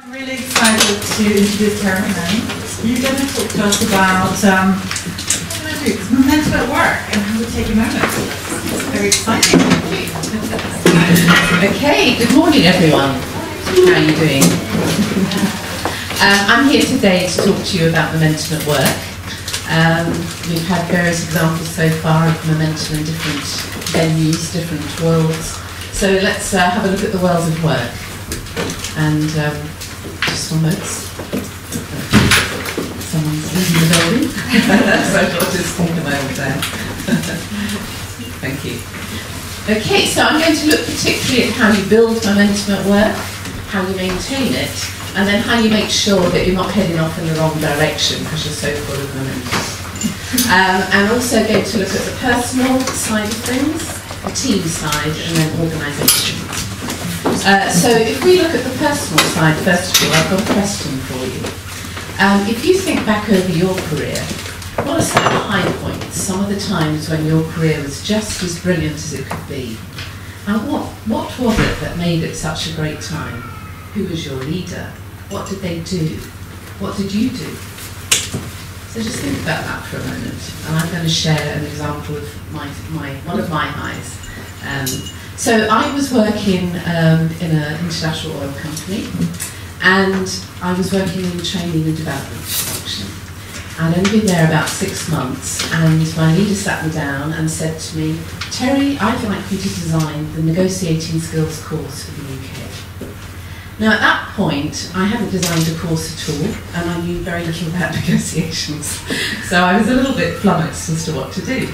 I'm really excited to introduce Terri McNerney. You're going to talk to us about momentum at work and how to take a moment. It's very exciting. Okay, good morning everyone. How are you doing? I'm here today to talk to you about momentum at work. We've had various examples so far of momentum in different venues, different worlds. So let's have a look at the world of work. And just one moment. Someone's leaving the building. So I'll just take a moment there. Thank you. Okay, so I'm going to look particularly at how you build momentum at work, how you maintain it, and then how you make sure that you're not heading off in the wrong direction because you're so full of momentum. And also going to look at the personal side of things, the team side, and then organisation. So if we look at the personal side, first of all, I've got a question for you. If you think back over your career, what are some of the high points, some of the times when your career was just as brilliant as it could be? And what was it that made it such a great time? Who was your leader? What did they do? What did you do? So just think about that for a moment. And I'm going to share an example of one of my highs. So I was working in an international oil company, and I was working in the training and development function. I'd only been there about 6 months, and my leader sat me down and said to me, "Terri, I'd like you to design the negotiating skills course for the UK." Now at that point, I hadn't designed a course at all, and I knew very little about negotiations. So I was a little bit flummoxed as to what to do.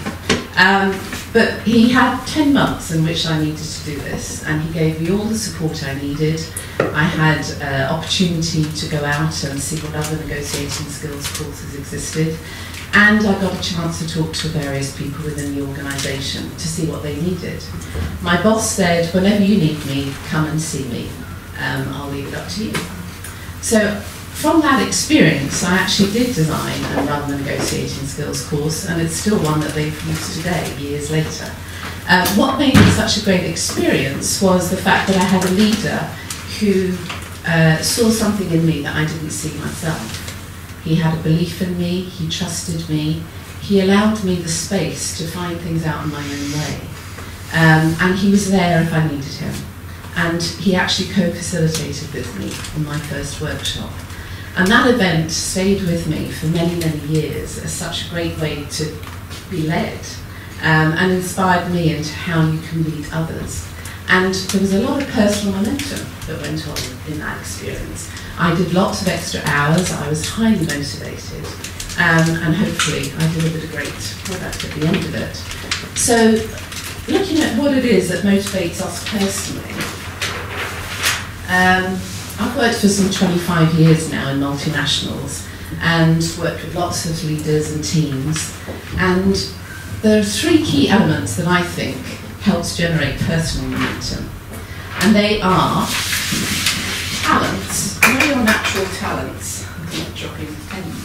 But he had 10 months in which I needed to do this, and he gave me all the support I needed. I had opportunity to go out and see what other negotiating skills courses existed, and I got a chance to talk to various people within the organisation to see what they needed. My boss said, "Whenever you need me, come and see me. I'll leave it up to you." So from that experience, I actually did design and run the negotiating skills course, and it's still one that they've used today, years later. What made it such a great experience was the fact that I had a leader who saw something in me that I didn't see myself. He had a belief in me, he trusted me, he allowed me the space to find things out in my own way. And he was there if I needed him. And he actually co-facilitated with me in my first workshop. And that event stayed with me for many, many years as such a great way to be led, and inspired me into how you can lead others. And there was a lot of personal momentum that went on in that experience. I did lots of extra hours, I was highly motivated, and hopefully I delivered a great product at the end of it. So looking at what it is that motivates us personally, I've worked for some 25 years now in multinationals and worked with lots of leaders and teams, and there are 3 key elements that I think helps generate personal momentum, and they are talents. What are your natural talents? I'm not dropping pens.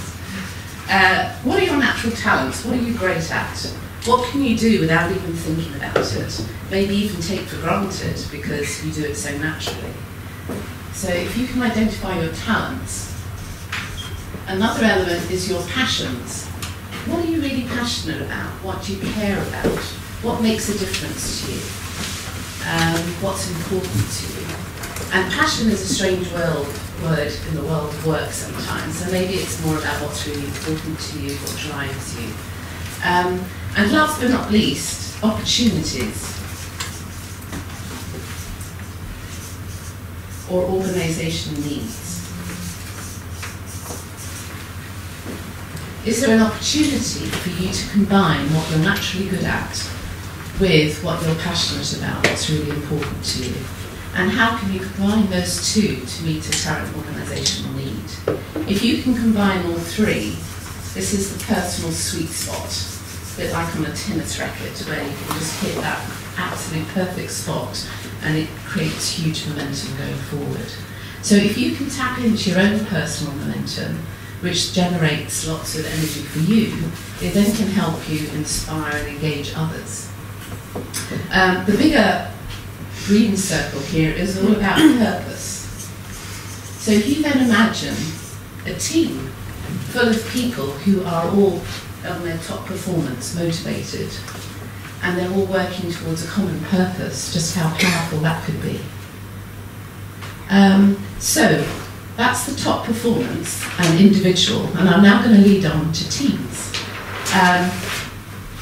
What are your natural talents? What are you great at? What can you do without even thinking about it? Maybe even take for granted because you do it so naturally. So if you can identify your talents, another element is your passions. What are you really passionate about? What do you care about? What makes a difference to you? What's important to you? And passion is a strange word in the world of work sometimes, so maybe it's more about what's really important to you, what drives you. And last but not least, opportunities. Or organisational needs. Is there an opportunity for you to combine what you're naturally good at with what you're passionate about, what's really important to you? And how can you combine those two to meet a current organisational need? If you can combine all 3, this is the personal sweet spot, a bit like on a tennis racket where you can just hit that absolute perfect spot and it creates huge momentum going forward. So if you can tap into your own personal momentum, which generates lots of energy for you, it then can help you inspire and engage others. The bigger green circle here is all about purpose. So So if you then imagine a team full of people who are all on their top performance, motivated, and they're all working towards a common purpose, just how powerful that could be. So that's the top performance and individual, and I'm now going to lead on to teams.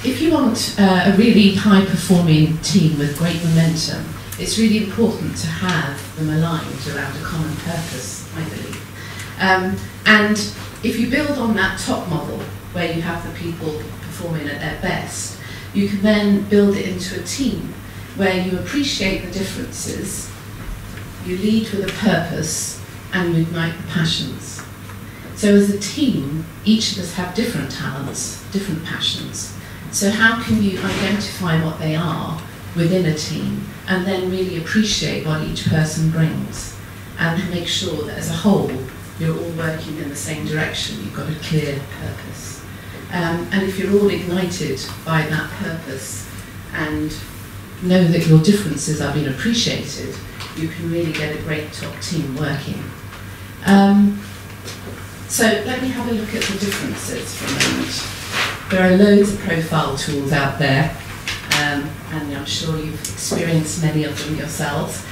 If you want a really high-performing team with great momentum, it's really important to have them aligned around a common purpose, I believe. And if you build on that top model, where you have the people performing at their best, you can then build it into a team where you appreciate the differences, you lead with a purpose, and you ignite the passions. So as a team, each of us have different talents, different passions. So how can you identify what they are within a team and then really appreciate what each person brings and make sure that as a whole you're all working in the same direction, you've got a clear purpose. And if you're all ignited by that purpose and know that your differences are being appreciated, you can really get a great top team working. So let me have a look at the differences for a moment. There are loads of profile tools out there, and I'm sure you've experienced many of them yourselves.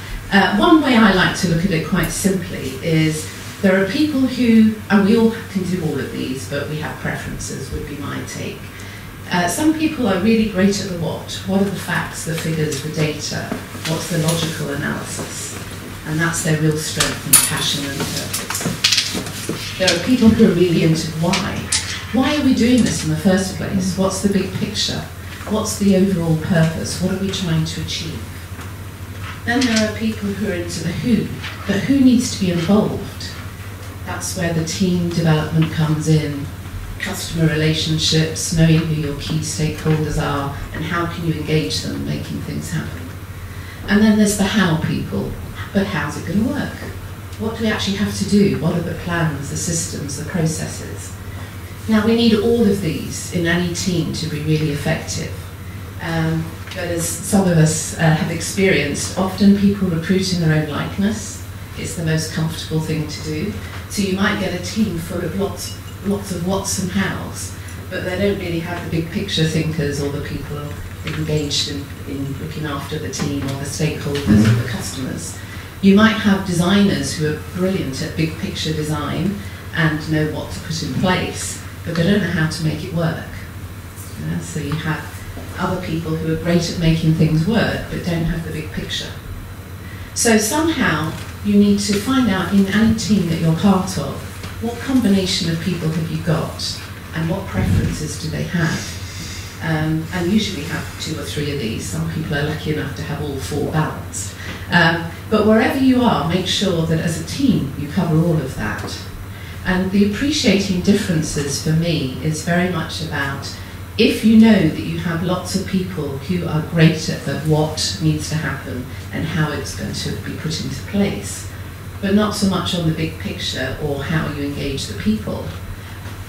One way I like to look at it quite simply is there are people who, and we all can do all of these, but we have preferences, would be my take. Some people are really great at the what. What are the facts, the figures, the data? What's the logical analysis? And that's their real strength and passion and purpose. There are people who are really into why. Why are we doing this in the first place? What's the big picture? What's the overall purpose? What are we trying to achieve? Then there are people who are into the who, but who needs to be involved? That's where the team development comes in, customer relationships, knowing who your key stakeholders are, and how can you engage them, making things happen. And then there's the how people, but how's it going to work? What do we actually have to do? What are the plans, the systems, the processes? Now, we need all of these in any team to be really effective. But as some of us have experienced, often people recruit in their own likeness. It's the most comfortable thing to do. So you might get a team full of lots of whats and hows, but they don't really have the big picture thinkers or the people engaged in looking after the team or the stakeholders or the customers. You might have designers who are brilliant at big picture design and know what to put in place, but they don't know how to make it work. So you have other people who are great at making things work, but don't have the big picture. So somehow you need to find out in any team that you're part of, what combination of people have you got, and what preferences do they have? And usually have 2 or 3 of these. Some people are lucky enough to have all 4 balanced. But wherever you are, make sure that as a team you cover all of that. And the appreciating differences for me is very much about, if you know that you have lots of people who are great at the what needs to happen and how it's going to be put into place, but not so much on the big picture or how you engage the people,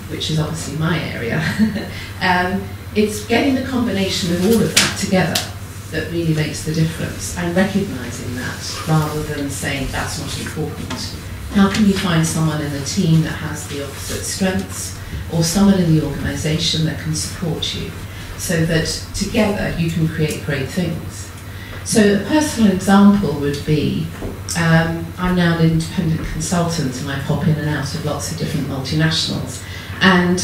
which is obviously my area, it's getting the combination of all of that together that really makes the difference, and recognising that rather than saying that's not important. How can you find someone in the team that has the opposite strengths, or someone in the organisation that can support you, so that together you can create great things? So a personal example would be, I'm now an independent consultant and I pop in and out of lots of different multinationals. And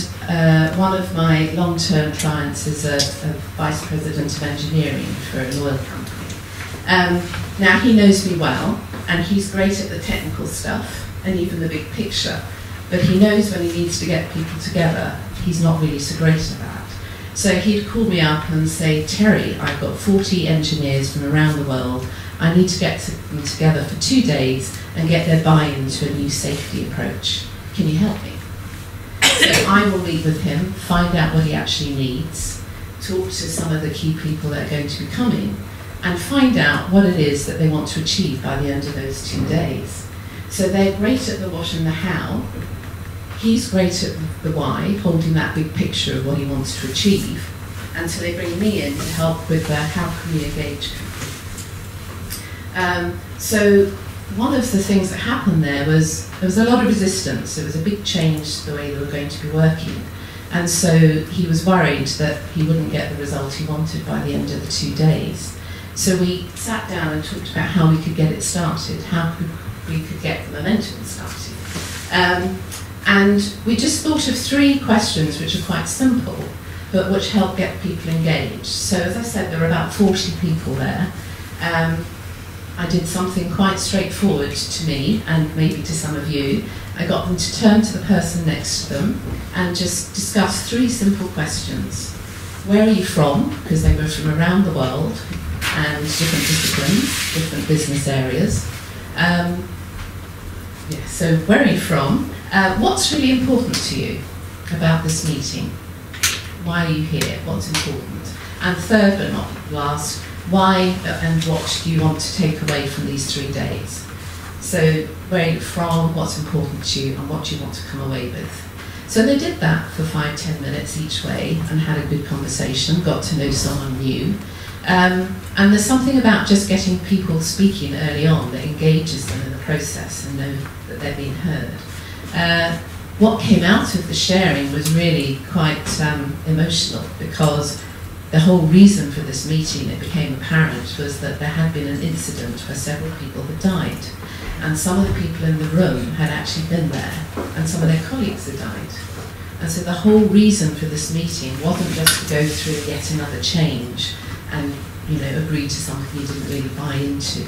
one of my long-term clients is a vice president of engineering for an oil company. Now he knows me well, and he's great at the technical stuff and even the big picture, but he knows when he needs to get people together, he's not really so great at that. So he'd call me up and say, Terry, I've got 40 engineers from around the world. I need to get them together for 2 days and get their buy-in to a new safety approach. Can you help me? So I will meet with him, find out what he actually needs, talk to some of the key people that are going to be coming, and find out what it is that they want to achieve by the end of those 2 days. So they're great at the what and the how. He's great at the why, holding that big picture of what he wants to achieve, until they bring me in to help with the how can we engage people. So one of the things that happened there was a lot of resistance. It was a big change the way they were going to be working. And so he was worried that he wouldn't get the result he wanted by the end of the 2 days. So we sat down and talked about how we could get it started, how we could get the momentum started. And we just thought of 3 questions which are quite simple, but which help get people engaged. So as I said, there were about 40 people there. I did something quite straightforward to me, and maybe to some of you. I got them to turn to the person next to them and just discuss 3 simple questions. Where are you from? Because they were from around the world and different disciplines, different business areas. So where are you from? What's really important to you about this meeting? Why are you here? What's important? And third but not last, why and what do you want to take away from these 3 days? So where are you from, what's important to you, and what do you want to come away with? So they did that for 5-10 minutes each way and had a good conversation, got to know someone new. And there's something about just getting people speaking early on that engages them in the process and know that they're being heard. What came out of the sharing was really quite emotional, because the whole reason for this meeting, it became apparent, was that there had been an incident where several people had died. And some of the people in the room had actually been there, and some of their colleagues had died. And so the whole reason for this meeting wasn't just to go through yet another change and, you know, agree to something you didn't really buy into.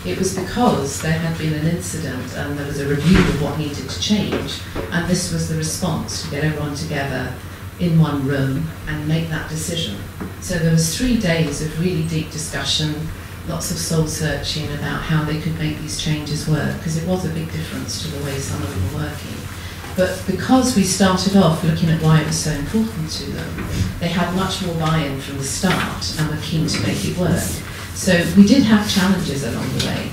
It was because there had been an incident and there was a review of what needed to change, and this was the response, to get everyone together in one room and make that decision. So there was 3 days of really deep discussion, lots of soul searching about how they could make these changes work, because it was a big difference to the way some of them were working. But because we started off looking at why it was so important to them, they had much more buy-in from the start and were keen to make it work. So we did have challenges along the way,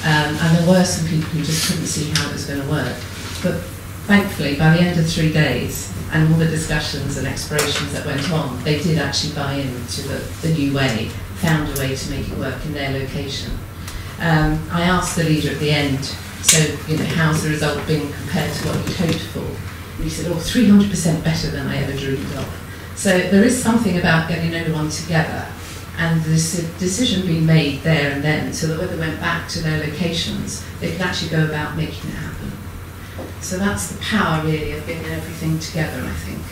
and there were some people who just couldn't see how it was going to work. But thankfully, by the end of 3 days, and all the discussions and explorations that went on, they did actually buy into the new way, found a way to make it work in their location. I asked the leader at the end, so, you know, how's the result been compared to what you'd hoped for? And he said, 300% better than I ever dreamed of. So there is something about getting everyone together and this decision being made there and then, so that when they went back to their locations, they could actually go about making it happen. So that's the power, really, of getting everything together, I think.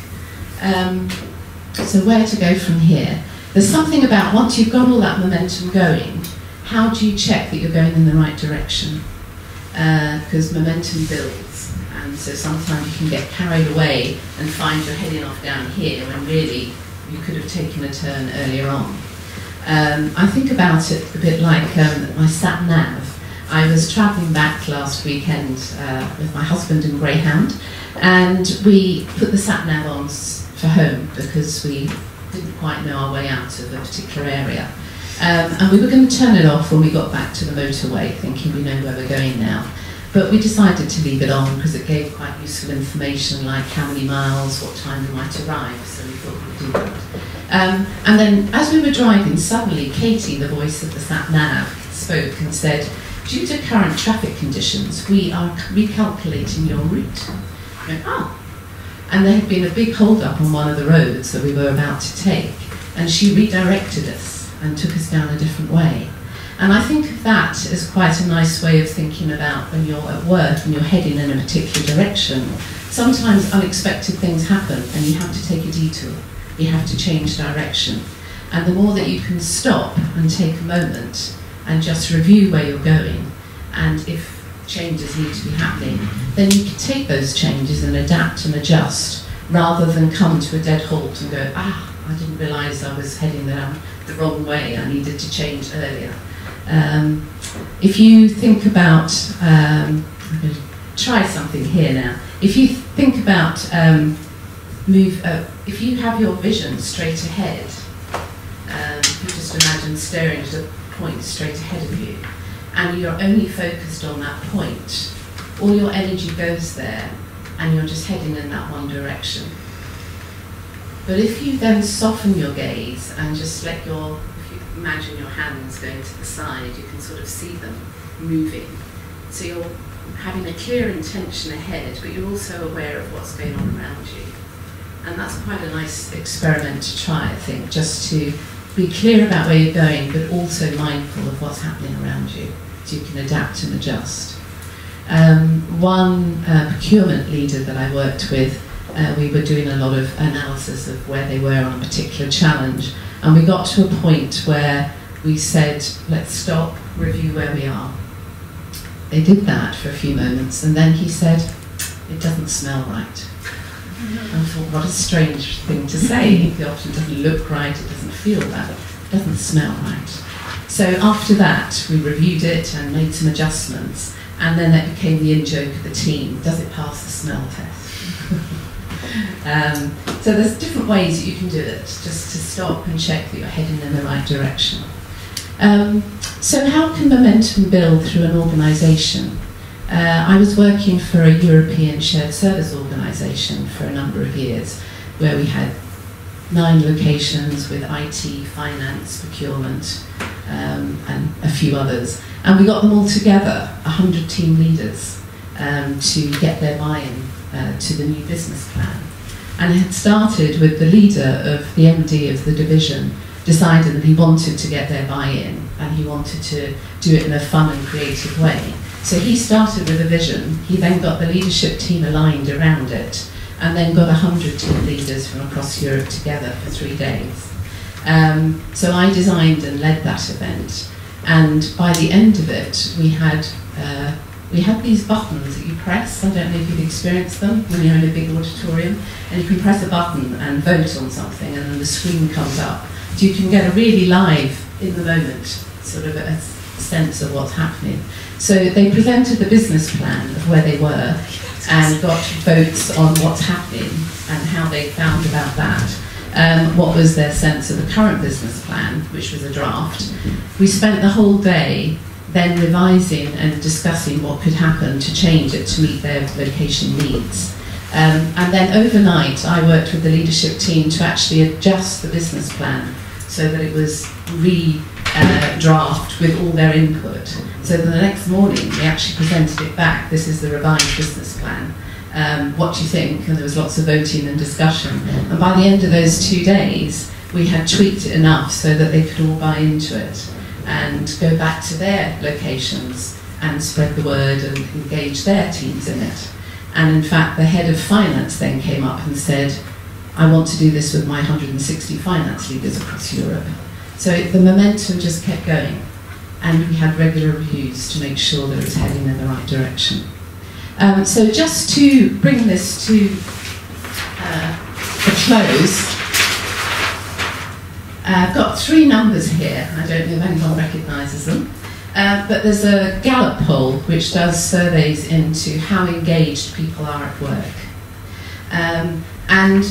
So where to go from here? There's something about, once you've got all that momentum going, how do you check that you're going in the right direction? Because momentum builds, and so sometimes you can get carried away and find you're heading off down here when really you could have taken a turn earlier on. I think about it a bit like my sat-nav. I was travelling back last weekend with my husband and Greyhound, and we put the sat-nav on for home because we didn't quite know our way out of a particular area. And we were going to turn it off when we got back to the motorway, thinking we know where we're going now. But we decided to leave it on because it gave quite useful information, like how many miles, what time we might arrive, so we thought we'd do that. And then as we were driving, suddenly Katie, the voice of the sat-nav, spoke and said, "Due to current traffic conditions, we are recalculating your route." I went, "Oh." And there had been a big hold-up on one of the roads that we were about to take, and she redirected us and took us down a different way. And I think of that as quite a nice way of thinking about when you're at work and you're heading in a particular direction. Sometimes unexpected things happen and you have to take a detour. You have to change direction. And the more that you can stop and take a moment and just review where you're going, and if changes need to be happening, then you can take those changes and adapt and adjust, rather than come to a dead halt and go, I didn't realise I was heading the wrong way, I needed to change earlier. If you think about, I'm going to try something here now. If you think about, if you have your vision straight ahead, you just imagine staring at a point straight ahead of you, and you're only focused on that point, all your energy goes there, and you're just heading in that one direction. But if you then soften your gaze and just if you imagine your hands going to the side, you can sort of see them moving. So you're having a clear intention ahead, but you're also aware of what's going on around you. And that's quite a nice experiment to try, I think, just to be clear about where you're going, but also mindful of what's happening around you, so you can adapt and adjust. One procurement leader that I worked with, we were doing a lot of analysis of where they were on a particular challenge, and we got to a point where we said, let's stop, review where we are. They did that for a few moments, and then he said, it doesn't smell right. And I thought, what a strange thing to say. It often doesn't look right, it doesn't feel right, it doesn't smell right. So after that, we reviewed it and made some adjustments, and then that became the in-joke of the team. Does it pass the smell test? So there's different ways that you can do it, just to stop and check that you're heading in the right direction. So how can momentum build through an organisation? I was working for a European shared service organisation for a number of years, where we had 9 locations with IT, finance, procurement, and a few others. And we got them all together, 100 team leaders, to get their buy-in to the new business plan. And it had started with the leader of the MD of the division decided that he wanted to get their buy-in, and he wanted to do it in a fun and creative way. So he started with a vision, he then got the leadership team aligned around it, and then got 100 team leaders from across Europe together for 3 days. So I designed and led that event, and by the end of it, we had these buttons that you press. I don't know if you've experienced them when you're in a big auditorium, and you can press a button and vote on something, and then the screen comes up. So you can get a really live, in the moment, sort of a sense of what's happening. So they presented the business plan of where they were, and got votes on what's happening and how they found about that. What was their sense of the current business plan, which was a draft. We spent the whole day then revising and discussing what could happen to change it to meet their location needs. And then overnight, I worked with the leadership team to actually adjust the business plan so that it was re-draft with all their input. So the next morning, we actually presented it back. This is the revised business plan. What do you think? And there was lots of voting and discussion. And by the end of those 2 days, we had tweaked it enough so that they could all buy into it and go back to their locations and spread the word and engage their teams in it. And in fact, the head of finance then came up and said, I want to do this with my 160 finance leaders across Europe. So the momentum just kept going, and we had regular reviews to make sure that it was heading in the right direction. So just to bring this to a close, I've got 3 numbers here. I don't know if anyone recognises them. But there's a Gallup poll which does surveys into how engaged people are at work. And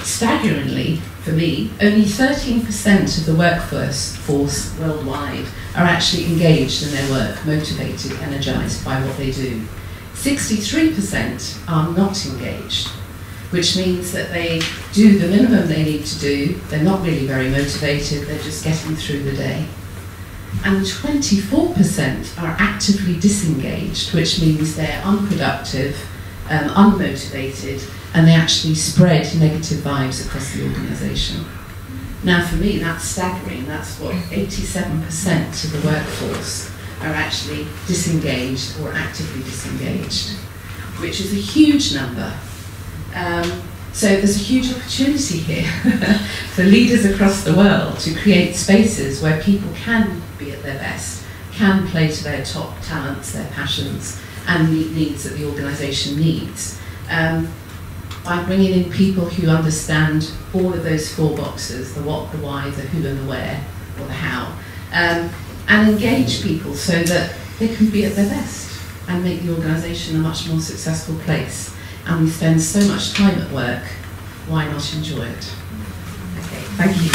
staggeringly, for me, only 13% of the workforce worldwide are actually engaged in their work, motivated, energised by what they do. 63% are not engaged, which means that they do the minimum they need to do, they're not really very motivated, they're just getting through the day. And 24% are actively disengaged, which means they're unproductive, unmotivated, and they actually spread negative vibes across the organisation. Now for me, that's staggering. That's what 87% of the workforce are actually disengaged or actively disengaged, which is a huge number. So there's a huge opportunity here for leaders across the world to create spaces where people can be at their best, can play to their top talents, their passions, and meet needs that the organisation needs. By bringing in people who understand all of those 4 boxes, the what, the why, the who and the where, or the how, and engage people so that they can be at their best and make the organisation a much more successful place. And we spend so much time at work, why not enjoy it? Okay, thank you.